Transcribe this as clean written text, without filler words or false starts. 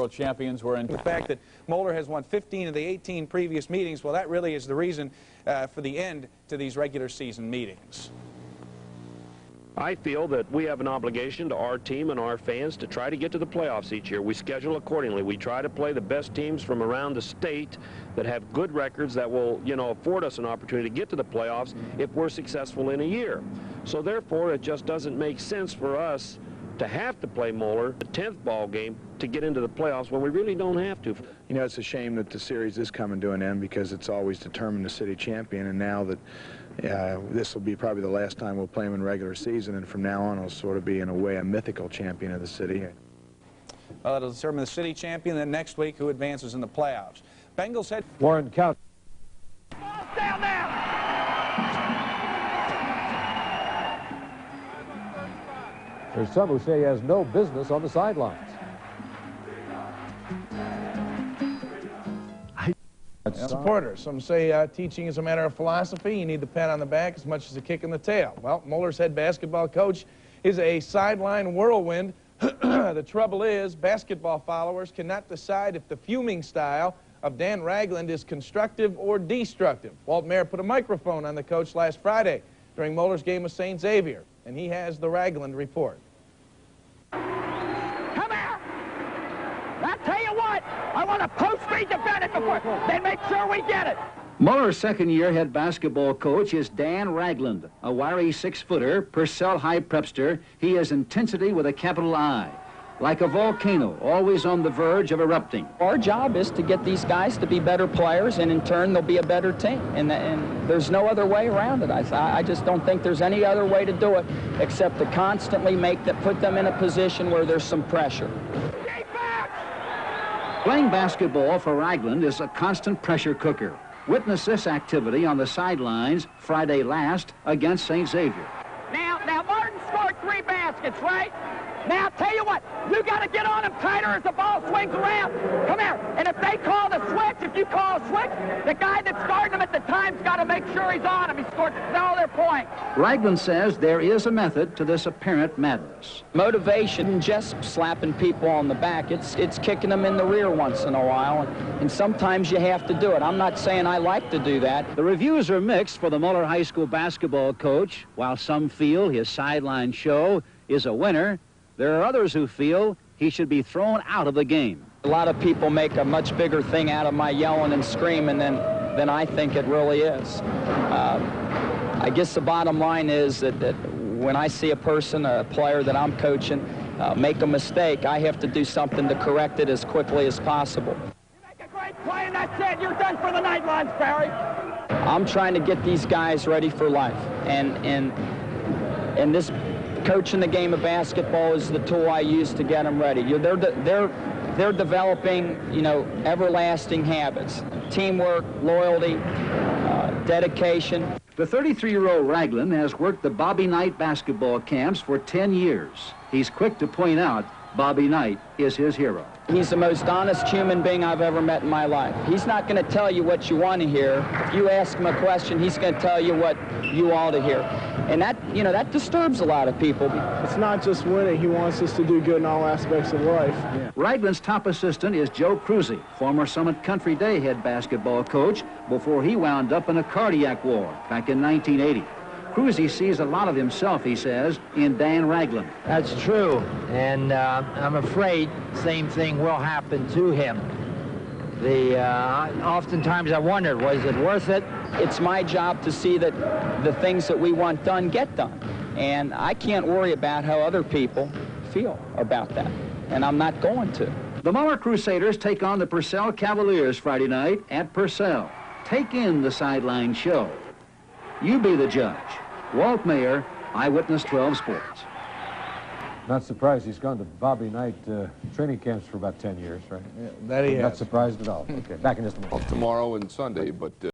world champions were in. The fact that Moeller has won 15 of the 18 previous meetings, well, that really is the reason for the end to these regular season meetings. I feel that we have an obligation to our team and our fans to try to get to the playoffs each year. We schedule accordingly. We try to play the best teams from around the state that have good records that will, afford us an opportunity to get to the playoffs if we're successful in a year. So therefore, it just doesn't make sense for us to have to play Moeller, the 10th ball game, to get into the playoffs when we really don't have to. You know, it's a shame that the series is coming to an end because it's always determined the city champion, and now that this will be probably the last time we'll play him in regular season, and from now on, he'll sort of be, in a way, a mythical champion of the city. Well, it'll determine the city champion, then next week who advances in the playoffs. Bengals head... Warren Couch. Down there! There's some who say he has no business on the sidelines. Supporters. Some say teaching is a matter of philosophy. You need the pat on the back as much as a kick in the tail. Well, Moeller's head basketball coach is a sideline whirlwind. The trouble is, basketball followers cannot decide if the fuming style of Dan Ragland is constructive or destructive. Walt Mayer put a microphone on the coach last Friday during Moeller's game with St. Xavier, and he has the Ragland report. Come here! I tell you what, I want to post-read the Bennett before, then make sure we get it. Moeller's second-year head basketball coach is Dan Ragland, a wiry six-footer, Purcell High prepster. He has intensity with a capital I. Like a volcano, always on the verge of erupting. Our job is to get these guys to be better players, and in turn, they'll be a better team. And there's no other way around it. I just don't think there's any other way to do it except to constantly put them in a position where there's some pressure. Playing basketball for Ragland is a constant pressure cooker. Witness this activity on the sidelines Friday last against St. Xavier. Now Martin scored 3 baskets, right? Now, tell you what, you got to get on him tighter as the ball swings around. Come here. And if they call the switch, if you call a switch, the guy that's guarding him at the time's got to make sure he's on him. He scored all their points. Ragland says there is a method to this apparent madness. Motivation isn't just slapping people on the back. It's kicking them in the rear once in a while, and sometimes you have to do it. I'm not saying I like to do that. The reviews are mixed for the Moeller High School basketball coach. While some feel his sideline show is a winner, there are others who feel he should be thrown out of the game. A lot of people make a much bigger thing out of my yelling and screaming than I think it really is. I guess the bottom line is that when I see a person, a player that I'm coaching, make a mistake, I have to do something to correct it as quickly as possible. You make a great play, and that's it. You're done for the night, Barry. I'm trying to get these guys ready for life, and this coaching the game of basketball is the tool I use to get them ready. They're developing, everlasting habits: teamwork, loyalty, dedication. The 33-year-old Ragland has worked the Bobby Knight basketball camps for 10 years. He's quick to point out Bobby Knight is his hero. He's the most honest human being I've ever met in my life. He's not going to tell you what you want to hear. If you ask him a question, he's going to tell you what you ought to hear. And that, that disturbs a lot of people. It's not just winning. He wants us to do good in all aspects of life. Yeah. Ragland's top assistant is Joe Cruzy, former Summit Country Day head basketball coach, before he wound up in a cardiac war back in 1980. Cruzy sees a lot of himself, he says, in Dan Ragland. That's true, and I'm afraid same thing will happen to him. Oftentimes I wondered, was it worth it? It's my job to see that the things that we want done get done. And I can't worry about how other people feel about that. And I'm not going to. The Moeller Crusaders take on the Purcell Cavaliers Friday night at Purcell. Take in the sideline show. You be the judge. Walt Mayer, Eyewitness 12 Sports. Not surprised he's gone to Bobby Knight training camps for about 10 years, right? Yeah, that he has. Not surprised at all. Okay, back in just a minute. Tomorrow and Sunday, but...